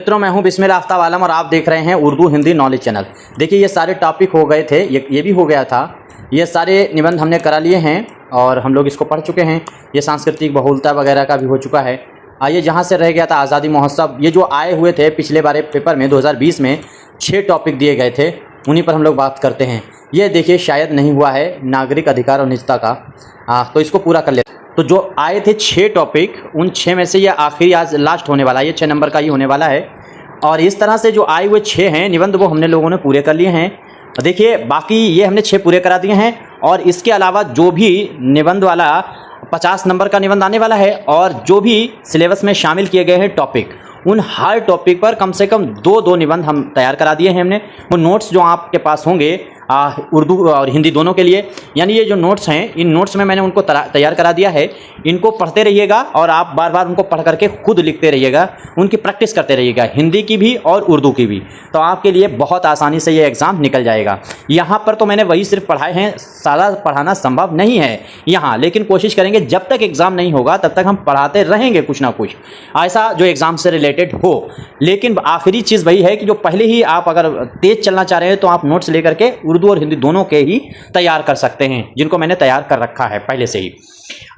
मित्रों, मैं हूं बिस्मिल्लाह आफ्ताब आलम और आप देख रहे हैं उर्दू हिंदी नॉलेज चैनल। देखिए, ये सारे टॉपिक हो गए थे, ये भी हो गया था। ये सारे निबंध हमने करा लिए हैं और हम लोग इसको पढ़ चुके हैं। ये सांस्कृतिक बहुलता वगैरह का भी हो चुका है। आइए, जहां से रह गया था आज़ादी महोत्सव, ये जो आए हुए थे पिछले बारे पेपर में 2020 में 6 टॉपिक दिए गए थे, उन्हीं पर हम लोग बात करते हैं। ये देखिए, शायद नहीं हुआ है नागरिक अधिकार और निजता का, तो इसको पूरा कर लेते हैं। तो जो आए थे 6 टॉपिक, उन 6 में से ये आखिरी आज लास्ट होने वाला है। ये 6 नंबर का ही होने वाला है और इस तरह से जो आए हुए 6 हैं निबंध, वो हमने लोगों ने पूरे कर लिए हैं। देखिए, बाकी ये हमने 6 पूरे करा दिए हैं और इसके अलावा जो भी निबंध वाला 50 नंबर का निबंध आने वाला है और जो भी सिलेबस में शामिल किए गए हैं टॉपिक, उन हर टॉपिक पर कम से कम 2-2 निबंध हम तैयार करा दिए हैं हमने। वो नोट्स जो आपके पास होंगे उर्दू और हिंदी दोनों के लिए, यानी ये जो नोट्स हैं, इन नोट्स में मैंने उनको तैयार करा दिया है। इनको पढ़ते रहिएगा और आप बार बार उनको पढ़ करके खुद लिखते रहिएगा, उनकी प्रैक्टिस करते रहिएगा, हिंदी की भी और उर्दू की भी। तो आपके लिए बहुत आसानी से ये एग्ज़ाम निकल जाएगा। यहाँ पर तो मैंने वही सिर्फ पढ़ाए हैं, सारा पढ़ाना संभव नहीं है यहाँ, लेकिन कोशिश करेंगे जब तक एग्ज़ाम नहीं होगा तब तक हम पढ़ाते रहेंगे कुछ ना कुछ ऐसा जो एग्ज़ाम से रिलेटेड हो। लेकिन आखिरी चीज़ वही है कि जो पहले ही आप अगर तेज़ चलना चाह रहे हैं तो आप नोट्स लेकर के उर्दू और हिंदी दोनों के ही तैयार कर सकते हैं, जिनको मैंने तैयार कर रखा है पहले से ही।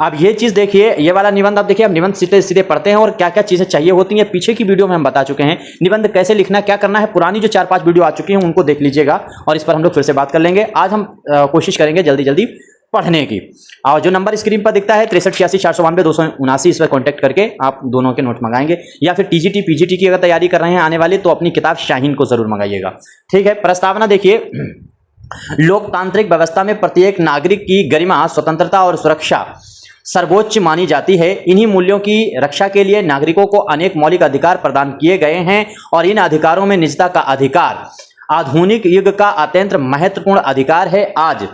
अब ये चीज़ देखिए, ये वाला निबंध आप देखिए, अब निबंध सीधे सीधे पढ़ते हैं और क्या क्या चीज़ें चाहिए होती हैं पीछे की वीडियो में हम बता चुके हैं। निबंध कैसे लिखना, क्या करना है, पुरानी जो 4-5 वीडियो आ चुकी हैं उनको देख लीजिएगा और इस पर हम लोग फिर से बात कर लेंगे। आज हम कोशिश करेंगे जल्दी जल्दी पढ़ने की। और जो नंबर स्क्रीन पर दिखता है 6386 492 279, इस पर कॉन्टैक्ट करके आप दोनों के नोट मंगाएंगे। या फिर टीजीटी पीजीटी की अगर तैयारी कर रहे हैं आने वाली, तो अपनी किताब शाहीन को जरूर मंगाइएगा। ठीक है, प्रस्तावना देखिए। लोकतांत्रिक व्यवस्था में प्रत्येक नागरिक की गरिमा, स्वतंत्रता और सुरक्षा सर्वोच्च मानी जाती है। इन्हीं मूल्यों की रक्षा के लिए नागरिकों को अनेक मौलिक अधिकार प्रदान किए गए हैं और इन अधिकारों में निजता का अधिकार आधुनिक युग का अत्यंत महत्वपूर्ण अधिकार है। आज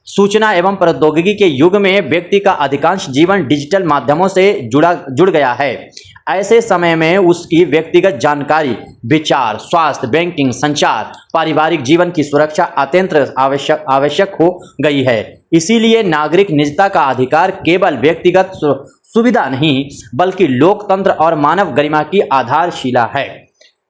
सूचना एवं प्रौद्योगिकी के युग में व्यक्ति का अधिकांश जीवन डिजिटल माध्यमों से जुड़ गया है। ऐसे समय में उसकी व्यक्तिगत जानकारी, विचार, स्वास्थ्य, बैंकिंग, संचार, पारिवारिक जीवन की सुरक्षा अत्यंत आवश्यक हो गई है। इसीलिए नागरिक निजता का अधिकार केवल व्यक्तिगत सुविधा नहीं बल्कि लोकतंत्र और मानव गरिमा की आधारशिला है।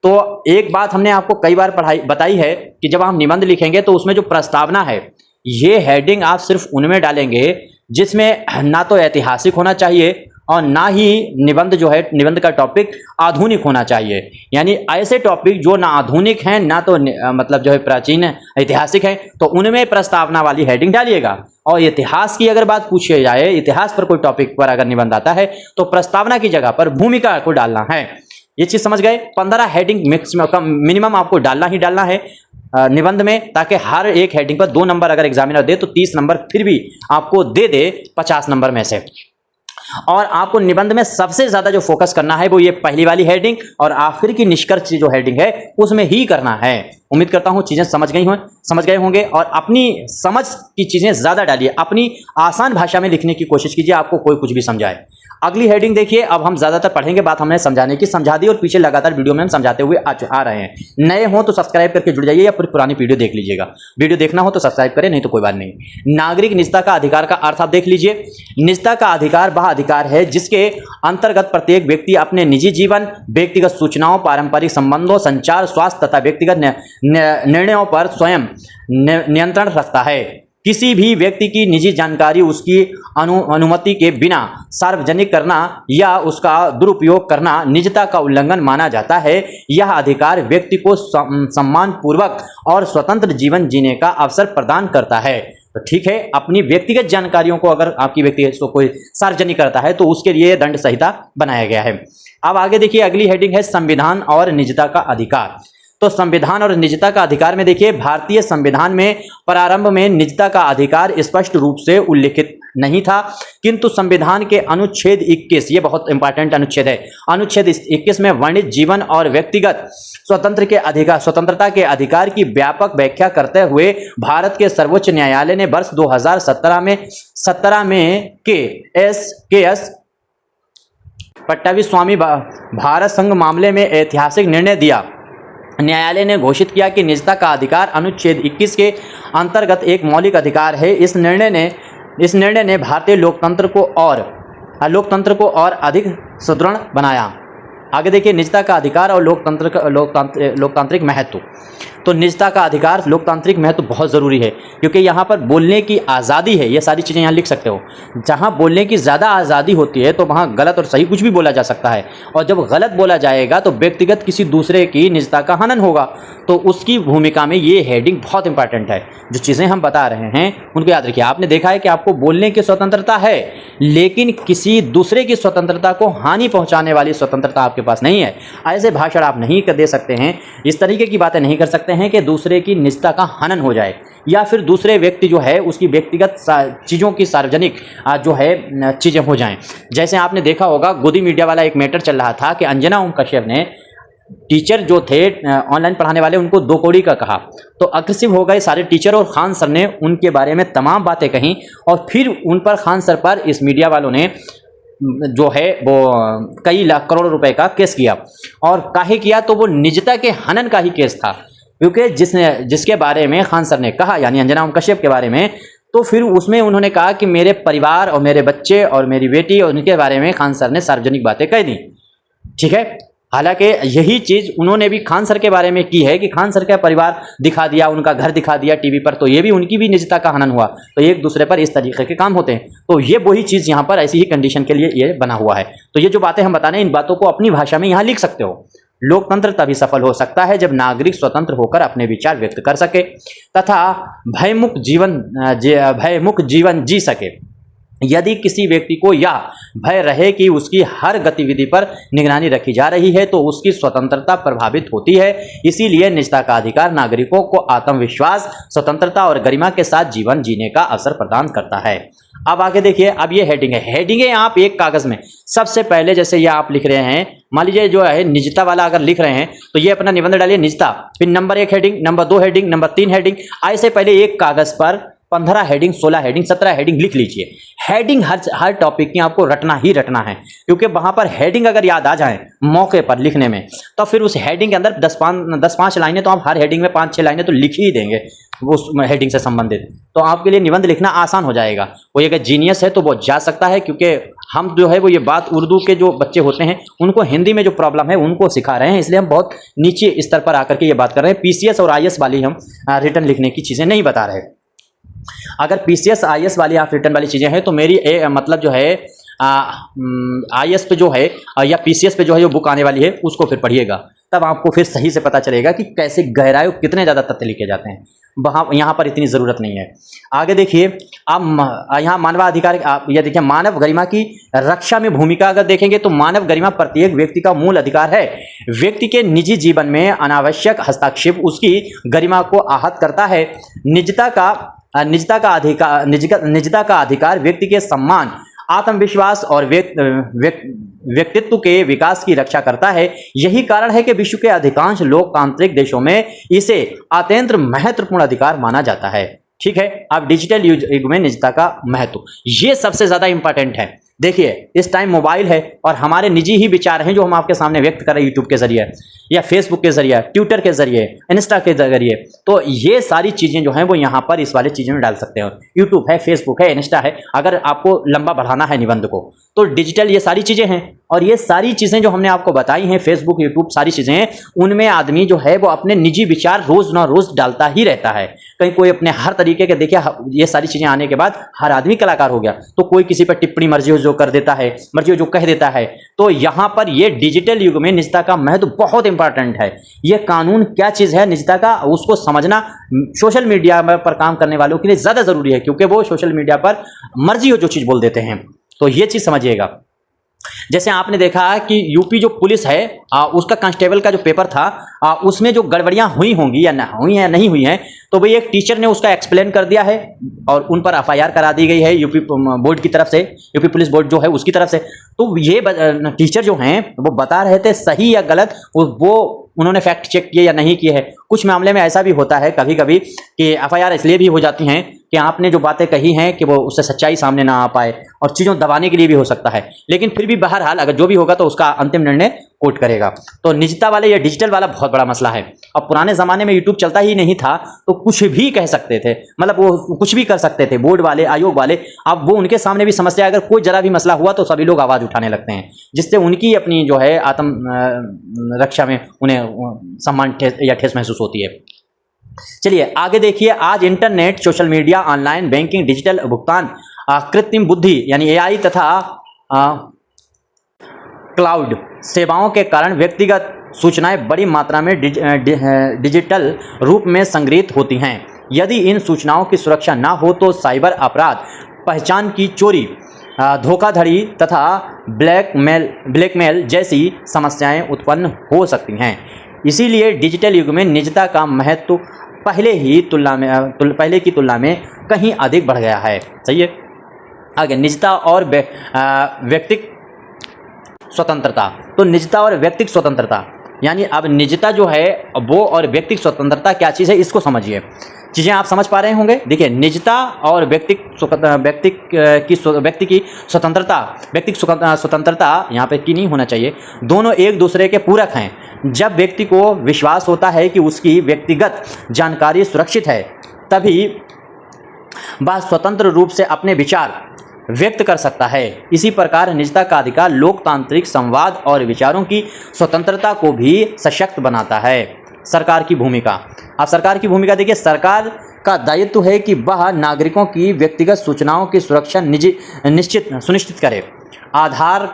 तो एक बात हमने आपको कई बार बताई है कि जब हम निबंध लिखेंगे तो उसमें जो प्रस्तावना है, ये हेडिंग आप सिर्फ उनमें डालेंगे जिसमें ना तो ऐतिहासिक होना चाहिए और ना ही निबंध जो है, निबंध का टॉपिक आधुनिक होना चाहिए। यानी ऐसे टॉपिक जो ना आधुनिक हैं ना तो मतलब जो है प्राचीन ऐतिहासिक हैं, तो उनमें प्रस्तावना वाली हेडिंग डालिएगा। और इतिहास की अगर बात पूछी जाए, इतिहास पर कोई टॉपिक पर अगर निबंध आता है तो प्रस्तावना की जगह पर भूमिका को डालना है। ये चीज समझ गए। 15 हेडिंग मिनिमम आपको डालना ही डालना है निबंध में, ताकि हर एक हेडिंग पर 2 नंबर अगर एग्जामिनर दे तो 30 नंबर फिर भी आपको दे दे 50 नंबर में से। और आपको निबंध में सबसे ज्यादा जो फोकस करना है वो ये पहली वाली हेडिंग और आखिर की निष्कर्ष जो हेडिंग है उसमें ही करना है। उम्मीद करता हूं चीजें समझ गए होंगे और अपनी समझ की चीजें ज्यादा डालिए, अपनी आसान भाषा में लिखने की कोशिश कीजिए, आपको कोई कुछ भी समझाए। अगली हेडिंग देखिए। अब हम ज्यादातर पढ़ेंगे, बात हमने समझाने की समझा दी और पीछे लगातार वीडियो में हम समझाते हुए आ रहे हैं। नए हो तो सब्सक्राइब करके जुड़ जाइए या फिर पुरानी वीडियो देख लीजिएगा। वीडियो देखना हो तो सब्सक्राइब करें, नहीं तो कोई बात नहीं। नागरिक निजता का अधिकार का अर्थ आप देख लीजिए। निजता का अधिकार वह अधिकार है जिसके अंतर्गत प्रत्येक व्यक्ति अपने निजी जीवन, व्यक्तिगत सूचनाओं, पारंपरिक संबंधों, संचार, स्वास्थ्य तथा व्यक्तिगत निर्णयों पर स्वयं नियंत्रण रखता है। किसी भी व्यक्ति की निजी जानकारी उसकी अनुमति के बिना सार्वजनिक करना या उसका दुरुपयोग करना निजता का उल्लंघन माना जाता है। यह अधिकार व्यक्ति को सम्मानपूर्वक और स्वतंत्र जीवन जीने का अवसर प्रदान करता है। तो ठीक है, अपनी व्यक्तिगत जानकारियों को अगर आपकी व्यक्तिगत कोई सार्वजनिक करता है तो उसके लिए दंड संहिता बनाया गया है। अब आगे देखिए, अगली हेडिंग है संविधान और निजता का अधिकार। तो संविधान और निजता का अधिकार में देखिए, भारतीय संविधान में प्रारंभ में निजता का अधिकार स्पष्ट रूप से उल्लिखित नहीं था, किंतु संविधान के अनुच्छेद 21, ये बहुत इंपॉर्टेंट अनुच्छेद है, अनुच्छेद 21 में वर्णित जीवन और व्यक्तिगत स्वतंत्रता के अधिकार की व्यापक व्याख्या करते हुए भारत के सर्वोच्च न्यायालय ने वर्ष 2017 में के.एस. पट्टाभी स्वामी भारत संघ मामले में ऐतिहासिक निर्णय दिया। न्यायालय ने घोषित किया कि निजता का अधिकार अनुच्छेद 21 के अंतर्गत एक मौलिक अधिकार है। इस निर्णय ने भारतीय लोकतंत्र को और अधिक सुदृढ़ बनाया। आगे देखिए, निजता का अधिकार और लोकतांत्रिक महत्व। तो निजता का अधिकार, लोकतांत्रिक महत्व बहुत ज़रूरी है, क्योंकि यहाँ पर बोलने की आज़ादी है। ये सारी चीज़ें यहाँ लिख सकते हो। जहाँ बोलने की ज़्यादा आज़ादी होती है तो वहाँ गलत और सही कुछ भी बोला जा सकता है, और जब गलत बोला जाएगा तो व्यक्तिगत किसी दूसरे की निजता का हनन होगा। तो उसकी भूमिका में ये हेडिंग बहुत इंपॉर्टेंट है। जो चीज़ें हम बता रहे हैं उनको याद रखिए। आपने देखा है कि आपको बोलने की स्वतंत्रता है, लेकिन किसी दूसरे की स्वतंत्रता को हानि पहुंचाने वाली स्वतंत्रता आपके पास नहीं है। ऐसे भाषण आप नहीं दे सकते हैं, इस तरीके की बातें नहीं कर सकते हैं कि दूसरे की निजता का हनन हो जाए, या फिर दूसरे व्यक्ति जो है उसकी व्यक्तिगत चीज़ों की सार्वजनिक जो है चीज़ें हो जाएं। जैसे आपने देखा होगा, गोदी मीडिया वाला एक मैटर चल रहा था कि अंजना ओम कश्यप ने टीचर जो थे ऑनलाइन पढ़ाने वाले उनको दो कौड़ी का कहा, तो अग्रेसिव हो गए सारे टीचर, और खान सर ने उनके बारे में तमाम बातें कहीं, और फिर उन पर खान सर पर इस मीडिया वालों ने जो है वो कई लाख करोड़ रुपए का केस किया। और काहे किया, तो वो निजता के हनन का ही केस था, क्योंकि जिसके बारे में खान सर ने कहा, यानी अंजना ओम कश्यप के बारे में, तो फिर उसमें उन्होंने कहा कि मेरे परिवार और मेरे बच्चे और मेरी बेटी और उनके बारे में खान सर ने सार्वजनिक बातें कह दी। ठीक है, हालांकि यही चीज़ उन्होंने भी खान सर के बारे में की है कि खान सर का परिवार दिखा दिया, उनका घर दिखा दिया टीवी पर, तो ये भी उनकी भी निजता का हनन हुआ। तो एक दूसरे पर इस तरीके के काम होते हैं। तो ये वही चीज़ यहाँ पर ऐसी ही कंडीशन के लिए ये बना हुआ है। तो ये जो बातें हम बता रहे हैं, इन बातों को अपनी भाषा में यहाँ लिख सकते हो। लोकतंत्र तभी सफल हो सकता है जब नागरिक स्वतंत्र होकर अपने विचार व्यक्त कर सके तथा भयमुक्त जीवन जी सके। यदि किसी व्यक्ति को यह भय रहे कि उसकी हर गतिविधि पर निगरानी रखी जा रही है तो उसकी स्वतंत्रता प्रभावित होती है। इसीलिए निजता का अधिकार नागरिकों को आत्मविश्वास, स्वतंत्रता और गरिमा के साथ जीवन जीने का अवसर प्रदान करता है। अब आगे देखिए, अब ये हेडिंग है। हेडिंगें आप एक कागज में सबसे पहले, जैसे ये आप लिख रहे हैं, मान लीजिए जो है निजता वाला अगर लिख रहे हैं तो ये अपना निबंध डालिए निजता, फिर number 1 heading, number 2 heading, number 3 heading, ऐसे पहले एक कागज पर 15 हेडिंग, 16 हेडिंग, 17 हेडिंग लिख लीजिए। हेडिंग हर टॉपिक की आपको रटना ही रटना है, क्योंकि वहां पर हेडिंग अगर याद आ जाए मौके पर लिखने में, तो फिर उस हेडिंग के अंदर 10-5 लाइनें, तो आप हर हेडिंग में 5-6 लाइनें तो लिख ही देंगे उस हेडिंग से संबंधित। तो आपके लिए निबंध लिखना आसान हो जाएगा। कोई अगर जीनियस है तो वो जा सकता है, क्योंकि हम जो है वो ये बात उर्दू के जो बच्चे होते हैं उनको हिंदी में जो प्रॉब्लम है उनको सिखा रहे हैं, इसलिए हम बहुत नीचे स्तर पर आकर के ये बात कर रहे हैं। पीसीएस और आईएएस वाली हम रिटर्न लिखने की चीज़ें नहीं बता रहे। अगर पीसीएस आईएएस वाली आप रिटर्न वाली चीज़ें हैं तो मेरी मतलब जो है आईएएस पे जो है या पीसीएस पे जो है जो बुक आने वाली है उसको फिर पढ़िएगा, तब आपको फिर सही से पता चलेगा कि कैसे गहराई कितने ज़्यादा तथ्य लिखे जाते हैं। वहाँ यहाँ पर इतनी ज़रूरत नहीं है। आगे देखिए, आप यहाँ मानवाधिकार, आप यह देखिए, मानव गरिमा की रक्षा में भूमिका अगर देखेंगे तो मानव गरिमा प्रत्येक व्यक्ति का मूल अधिकार है। व्यक्ति के निजी जीवन में अनावश्यक हस्तक्षेप उसकी गरिमा को आहत करता है। निजता का अधिकार व्यक्ति के सम्मान, आत्मविश्वास और व्यक्तित्व के विकास की रक्षा करता है। यही कारण है कि विश्व के अधिकांश लोकतांत्रिक देशों में इसे अत्यंत महत्वपूर्ण अधिकार माना जाता है। ठीक है, अब डिजिटल युग में निजता का महत्व, ये सबसे ज्यादा इंपॉर्टेंट है। देखिए, इस टाइम मोबाइल है और हमारे निजी ही विचार हैं जो हम आपके सामने व्यक्त कर रहे हैं, यूट्यूब के जरिए या फेसबुक के जरिए, ट्विटर के जरिए, इंस्टा के जरिए। तो ये सारी चीजें जो हैं वो यहाँ पर इस वाले चीजों में डाल सकते हैं। यूट्यूब है, फेसबुक है, इंस्टा है। अगर आपको लंबा बढ़ाना है निबंध को तो डिजिटल ये सारी चीजें हैं, और ये सारी चीजें जो हमने आपको बताई हैं, फेसबुक, यूट्यूब, सारी चीजें हैं, उनमें आदमी जो है वो अपने निजी विचार रोज ना रोज डालता ही रहता है। कहीं कोई अपने हर तरीके के, देखिए ये सारी चीजें आने के बाद हर आदमी कलाकार हो गया, तो कोई किसी पर टिप्पणी मर्जी हो जो कर देता है, मर्जी हो जो कह देता है। तो यहाँ पर ये डिजिटल युग में निजता का महत्व बहुत इंपॉर्टेंट है। ये कानून क्या चीज है निजता का, उसको समझना सोशल मीडिया पर काम करने वालों के लिए ज्यादा जरूरी है, क्योंकि वो सोशल मीडिया पर मर्जी हो जो चीज बोल देते हैं। तो ये चीज समझिएगा। जैसे आपने देखा कि यूपी जो पुलिस है उसका कांस्टेबल का जो पेपर था उसमें जो गड़बड़ियां हुई होंगी या नहीं हुई हैं, तो भाई एक टीचर ने उसका एक्सप्लेन कर दिया है और उन पर एफआईआर करा दी गई है यूपी बोर्ड की तरफ से, यूपी पुलिस बोर्ड जो है उसकी तरफ से। तो ये टीचर जो हैं वो बता रहे थे सही या गलत, वो उन्होंने फैक्ट चेक किए या नहीं किए हैं। कुछ मामले में ऐसा भी होता है कभी कभी कि एफआईआर इसलिए भी हो जाती हैं कि आपने जो बातें कही हैं कि वो उससे सच्चाई सामने ना आ पाए, और चीज़ों दबाने के लिए भी हो सकता है। लेकिन फिर भी बहरहाल अगर जो भी होगा तो उसका अंतिम निर्णय कोट करेगा। तो निजता वाले या डिजिटल वाला बहुत बड़ा मसला है। अब पुराने ज़माने में यूट्यूब चलता ही नहीं था तो कुछ भी कह सकते थे, मतलब वो कुछ भी कर सकते थे, बोर्ड वाले, आयोग वाले। अब वो उनके सामने भी समस्या, अगर कोई जरा भी मसला हुआ तो सभी लोग आवाज़ उठाने लगते हैं, जिससे उनकी अपनी जो है आत्म रक्षा में उन्हें सम्मान या ठेस महसूस होती है। चलिए आगे देखिए, आज internet, social media, online banking, digital भुगतान, कृत्रिम बुद्धि यानी एआई तथा क्लाउड सेवाओं के कारण व्यक्तिगत सूचनाएं बड़ी मात्रा में डिजिटल रूप में संग्रहित होती हैं। यदि इन सूचनाओं की सुरक्षा ना हो तो साइबर अपराध, पहचान की चोरी, धोखाधड़ी तथा ब्लैकमेल जैसी समस्याएं उत्पन्न हो सकती हैं। इसीलिए डिजिटल युग में निजता का महत्व पहले की तुलना में कहीं अधिक बढ़ गया है। सही है। आगे, निजता और व्यक्तिगत स्वतंत्रता। तो निजता और व्यक्तिगत स्वतंत्रता यानी अब निजता जो है वो और व्यक्तिगत स्वतंत्रता क्या चीज़ है, इसको समझिए। चीज़ें आप समझ पा रहे होंगे। देखिए, निजता और व्यक्ति की स्वतंत्रता यहाँ पे की नहीं होना चाहिए, दोनों एक दूसरे के पूरक हैं। जब व्यक्ति को विश्वास होता है कि उसकी व्यक्तिगत जानकारी सुरक्षित है तभी वह स्वतंत्र रूप से अपने विचार व्यक्त कर सकता है। इसी प्रकार निजता का अधिकार लोकतांत्रिक संवाद और विचारों की स्वतंत्रता को भी सशक्त बनाता है। सरकार की भूमिका। अब सरकार की भूमिका देखिए, सरकार का दायित्व है कि वह नागरिकों की व्यक्तिगत सूचनाओं की सुरक्षा सुनिश्चित करे। आधार,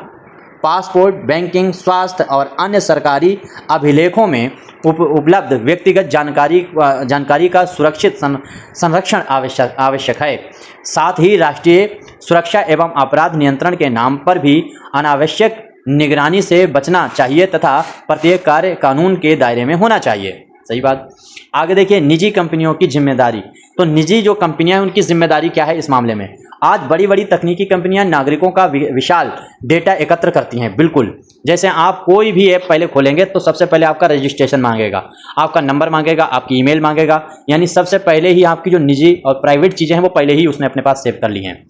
पासपोर्ट, बैंकिंग, स्वास्थ्य और अन्य सरकारी अभिलेखों में उपलब्ध व्यक्तिगत जानकारी का सुरक्षित संरक्षण आवश्यक है। साथ ही राष्ट्रीय सुरक्षा एवं अपराध नियंत्रण के नाम पर भी अनावश्यक निगरानी से बचना चाहिए तथा प्रत्येक कार्य कानून के दायरे में होना चाहिए। सही बात। आगे देखिए, निजी कंपनियों की जिम्मेदारी। तो निजी जो कंपनियां हैं उनकी जिम्मेदारी क्या है इस मामले में। आज बड़ी बड़ी तकनीकी कंपनियां नागरिकों का विशाल डेटा एकत्र करती हैं। बिल्कुल, जैसे आप कोई भी ऐप पहले खोलेंगे तो सबसे पहले आपका रजिस्ट्रेशन मांगेगा, आपका नंबर मांगेगा, आपकी ईमेल मांगेगा, यानी सबसे पहले ही आपकी जो निजी और प्राइवेट चीज़ें हैं वो पहले ही उसने अपने पास सेव कर ली हैं।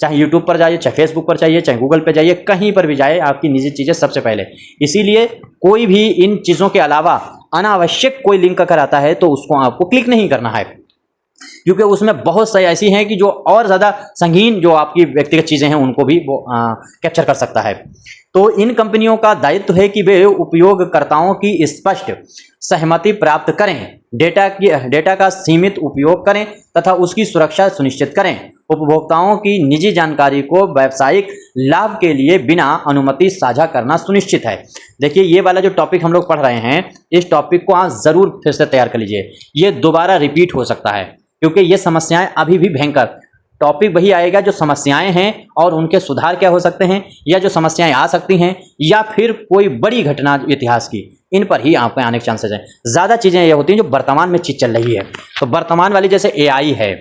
चाहे यूट्यूब पर जाइए, चाहे फेसबुक पर जाइए, चाहे गूगल पर जाइए, कहीं पर भी जाए, आपकी निजी चीज़ें सबसे पहले। इसीलिए कोई भी इन चीज़ों के अलावा अनावश्यक कोई लिंक अगर आता है तो उसको आपको क्लिक नहीं करना है, क्योंकि उसमें बहुत सारी ऐसी हैं कि जो और ज़्यादा संगीन जो आपकी व्यक्तिगत चीज़ें हैं उनको भी वो कैप्चर कर सकता है। तो इन कंपनियों का दायित्व है कि वे उपयोगकर्ताओं की स्पष्ट सहमति प्राप्त करें, डेटा का सीमित उपयोग करें तथा उसकी सुरक्षा सुनिश्चित करें। उपभोक्ताओं की निजी जानकारी को व्यावसायिक लाभ के लिए बिना अनुमति साझा करना सुनिश्चित है। देखिए, ये वाला जो टॉपिक हम लोग पढ़ रहे हैं, इस टॉपिक को आप ज़रूर फिर से तैयार कर लीजिए। ये दोबारा रिपीट हो सकता है क्योंकि ये समस्याएं अभी भी भयंकर टॉपिक वही आएगा जो समस्याएं हैं और उनके सुधार क्या हो सकते हैं, या जो समस्याएं आ सकती हैं, या फिर कोई बड़ी घटना इतिहास की, इन पर ही आपको आने के चांसेस हैं। ज़्यादा चीज़ें ये होती हैं जो वर्तमान में चीज़ चल रही है। तो वर्तमान वाली जैसे एआई है,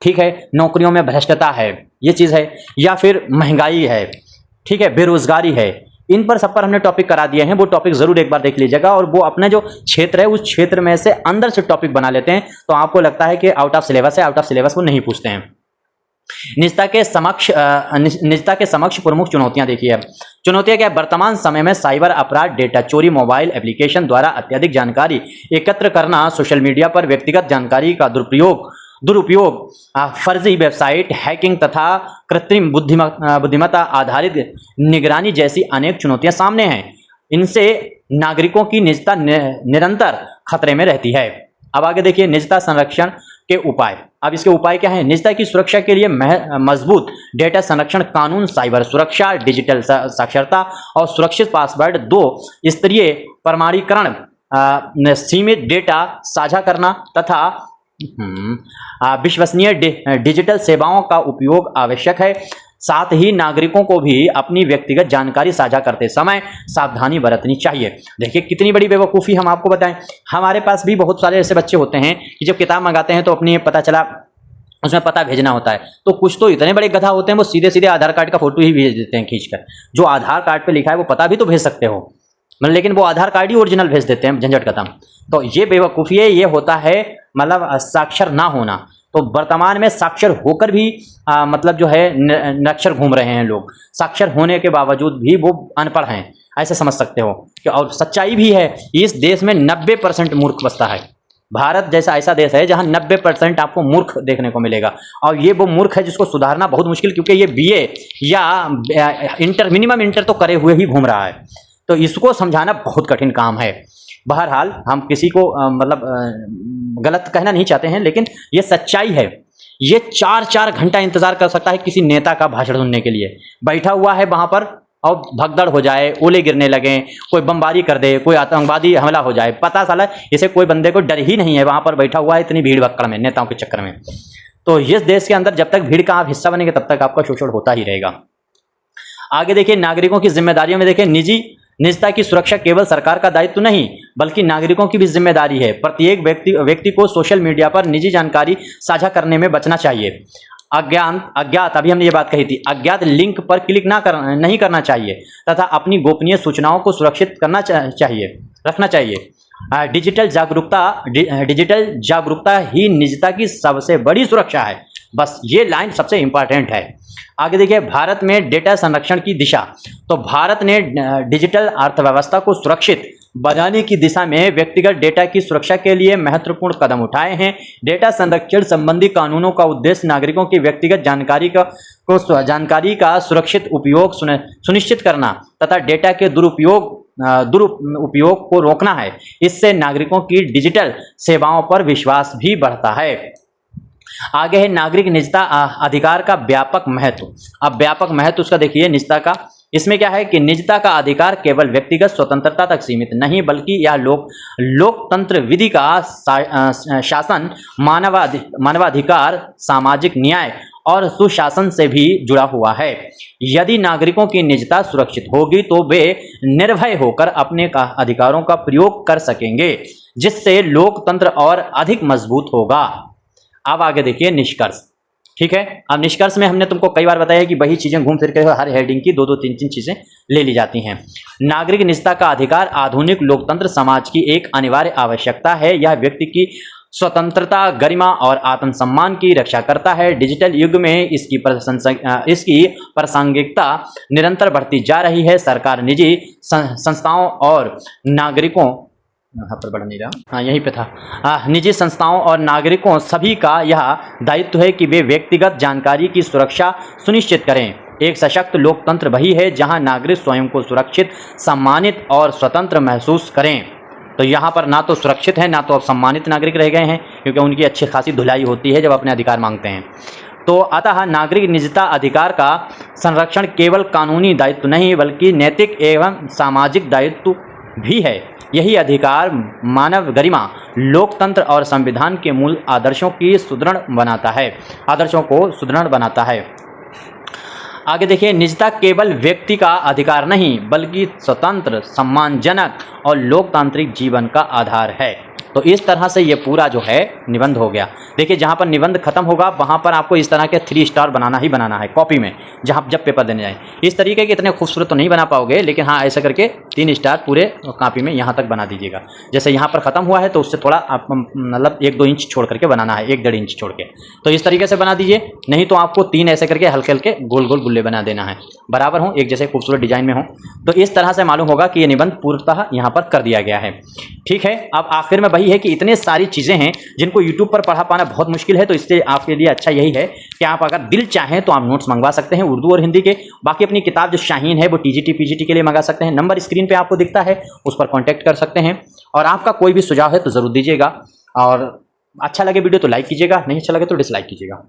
ठीक है, नौकरियों में भ्रष्टता है, ये चीज़ है, या फिर महंगाई है, ठीक है, बेरोजगारी है, इन पर सब पर हमने टॉपिक करा दिए हैं। वो टॉपिक जरूर एक बार देख लीजिएगा और वो अपना जो क्षेत्र है उस क्षेत्र में से अंदर से टॉपिक बना लेते हैं, तो आपको लगता है कि आउट ऑफ सिलेबस है, आउट ऑफ सिलेबस को नहीं पूछते हैं। निजता के समक्ष प्रमुख चुनौतियां देखिए। चुनौतियां क्या है? वर्तमान समय में साइबर अपराध, डेटा चोरी, मोबाइल एप्लीकेशन द्वारा अत्यधिक जानकारी एकत्र करना, सोशल मीडिया पर व्यक्तिगत जानकारी का दुरुपयोग, फर्जी वेबसाइट, हैकिंग तथा कृत्रिम बुद्धिमत्ता आधारित निगरानी जैसी अनेक चुनौतियां सामने हैं। इनसे नागरिकों की निजता निरंतर खतरे में रहती है। अब आगे देखिए, निजता संरक्षण के उपाय। अब इसके उपाय क्या है? निजता की सुरक्षा के लिए मजबूत डेटा संरक्षण कानून, साइबर सुरक्षा, डिजिटल साक्षरता और सुरक्षित पासवर्ड, 2 स्तरीय प्रमाणीकरण, सीमित डेटा साझा करना तथा विश्वसनीय डिजिटल सेवाओं का उपयोग आवश्यक है। साथ ही नागरिकों को भी अपनी व्यक्तिगत जानकारी साझा करते समय सावधानी बरतनी चाहिए। देखिए कितनी बड़ी बेवकूफ़ी हम आपको बताएं। हमारे पास भी बहुत सारे ऐसे बच्चे होते हैं कि जब किताब मंगाते हैं तो अपनी पता चला उसमें पता भेजना होता है, तो कुछ तो इतने बड़े गधा होते हैं वो सीधे सीधे आधार कार्ड का फोटो ही भेज देते हैं खींचकर। जो आधार कार्ड पे लिखा है वो पता भी तो भेज सकते हो, मतलब लेकिन वो आधार कार्ड ही ओरिजिनल भेज देते हैं, झंझट खत्म। तो ये बेवकूफ़ी है, ये होता है मतलब साक्षर ना होना। तो वर्तमान में साक्षर होकर भी मतलब जो है निरक्षर घूम रहे हैं लोग, साक्षर होने के बावजूद भी वो अनपढ़ हैं। ऐसे समझ सकते हो कि, और सच्चाई भी है, इस देश में 90% मूर्ख बसता है। भारत जैसा ऐसा देश है जहां 90% आपको मूर्ख देखने को मिलेगा, और ये वो मूर्ख है जिसको सुधारना बहुत मुश्किल, क्योंकि ये बीए या इंटर, मिनिमम इंटर तो करे हुए ही घूम रहा है, तो इसको समझाना बहुत कठिन काम है। बहरहाल हम किसी को गलत कहना नहीं चाहते हैं, लेकिन ये सच्चाई है। ये 4-4 घंटा इंतजार कर सकता है किसी नेता का भाषण सुनने के लिए, बैठा हुआ है वहां पर, और भगदड़ हो जाए, ओले गिरने लगे, कोई बमबारी कर दे, कोई आतंकवादी हमला हो जाए, पता साला इसे कोई बंदे को डर ही नहीं है, वहां पर बैठा हुआ है इतनी भीड़ भक्कड़ में, नेताओं के चक्कर में। तो इस देश के अंदर जब तक भीड़ का आप हिस्सा बनेंगे तब तक आपका शोषण होता ही रहेगा। आगे देखिए, नागरिकों की जिम्मेदारियों में देखिए, निजता की सुरक्षा केवल सरकार का दायित्व नहीं बल्कि नागरिकों की भी जिम्मेदारी है। प्रत्येक व्यक्ति को सोशल मीडिया पर निजी जानकारी साझा करने में बचना चाहिए। अज्ञात अभी हमने ये बात कही थी, अज्ञात लिंक पर क्लिक नहीं करना चाहिए तथा अपनी गोपनीय सूचनाओं को सुरक्षित रखना चाहिए। डिजिटल जागरूकता ही निजता की सबसे बड़ी सुरक्षा है। बस ये लाइन सबसे इंपॉर्टेंट है। आगे देखिए, भारत में डेटा संरक्षण की दिशा। तो भारत ने डिजिटल अर्थव्यवस्था को सुरक्षित बनाने की दिशा में व्यक्तिगत डेटा की सुरक्षा के लिए महत्वपूर्ण कदम उठाए हैं। डेटा संरक्षण संबंधी कानूनों का उद्देश्य नागरिकों की व्यक्तिगत जानकारी का सुरक्षित उपयोग सुनिश्चित करना तथा डेटा के दुरुपयोग को रोकना है। इससे नागरिकों की डिजिटल सेवाओं पर विश्वास भी बढ़ता है। आगे है नागरिक निजता अधिकार का व्यापक महत्व। अब व्यापक महत्व उसका देखिए निजता का। इसमें क्या है कि निजता का अधिकार केवल व्यक्तिगत स्वतंत्रता तक सीमित नहीं बल्कि यह लोकतंत्र विधि का शासन, मानवाधिकार, सामाजिक न्याय और सुशासन से भी जुड़ा हुआ है। यदि नागरिकों की निजता सुरक्षित होगी तो वे निर्भय होकर अपने अधिकारों का प्रयोग कर सकेंगे, जिससे लोकतंत्र और अधिक मजबूत होगा। अब आगे देखिए निष्कर्ष। ठीक है, अब निष्कर्ष में हमने तुमको कई बार बताया कि वही चीजें घूम फिर के हर हेडिंग की 2-2, 3-3 चीजें ले ली जाती हैं। नागरिक निजता का अधिकार आधुनिक लोकतंत्र समाज की एक अनिवार्य आवश्यकता है। यह व्यक्ति की स्वतंत्रता, गरिमा और आत्मसम्मान की रक्षा करता है। डिजिटल युग में इसकी प्रासंगिकता निरंतर बढ़ती जा रही है। सरकार, निजी संस्थाओं और नागरिकों, यहाँ पर बढ़ नहीं रहा, हाँ यहीं पे था, निजी संस्थाओं और नागरिकों सभी का यह दायित्व है कि वे व्यक्तिगत जानकारी की सुरक्षा सुनिश्चित करें। एक सशक्त लोकतंत्र वही है जहां नागरिक स्वयं को सुरक्षित, सम्मानित और स्वतंत्र महसूस करें। तो यहाँ पर ना तो सुरक्षित है ना तो अब सम्मानित नागरिक रह गए हैं, क्योंकि उनकी अच्छी खासी धुलाई होती है जब अपने अधिकार मांगते हैं। तो अतः नागरिक निजता अधिकार का संरक्षण केवल कानूनी दायित्व नहीं बल्कि नैतिक एवं सामाजिक दायित्व भी है। यही अधिकार मानव गरिमा, लोकतंत्र और संविधान के मूल आदर्शों को सुदृढ़ बनाता है। आगे देखिए, निजता केवल व्यक्ति का अधिकार नहीं बल्कि स्वतंत्र, सम्मानजनक और लोकतांत्रिक जीवन का आधार है। तो इस तरह से ये पूरा जो है निबंध हो गया। देखिए, जहाँ पर निबंध खत्म होगा वहाँ पर आपको इस तरह के 3 स्टार बनाना ही बनाना है कॉपी में, जब पेपर देने जाए। इस तरीके के इतने खूबसूरत तो नहीं बना पाओगे, लेकिन हाँ ऐसे करके 3 स्टार पूरे कॉपी में यहाँ तक बना दीजिएगा। जैसे यहाँ पर ख़त्म हुआ है तो उससे थोड़ा आप मतलब 1-2 इंच छोड़ करके बनाना है, 1-1.5 इंच छोड़ के। तो इस तरीके से बना दीजिए, नहीं तो आपको 3 ऐसे करके हल्के हल्के गोल गोल गुल्ले बना देना है, बराबर हो, एक जैसे खूबसूरत डिजाइन में हो। तो इस तरह से मालूम होगा कि ये निबंध पूर्णतः यहाँ पर कर दिया गया है। ठीक है, अब आखिर में वही है कि इतने सारी चीज़ें हैं जिनको यूट्यूब पर पढ़ा पाना बहुत मुश्किल है, तो इससे आपके लिए अच्छा यही है कि आप अगर दिल चाहें तो आप नोट्स मंगवा सकते हैं उर्दू और हिंदी के। बाकी अपनी किताब जो शाहीन है वो टीजीटी पीजीटी के लिए मंगा सकते हैं। नंबर स्क्रीन पे आपको दिखता है, उस पर कांटेक्ट कर सकते हैं। और आपका कोई भी सुझाव है तो ज़रूर दीजिएगा, और अच्छा लगे वीडियो तो लाइक कीजिएगा, नहीं अच्छा लगे तो डिसलाइक कीजिएगा।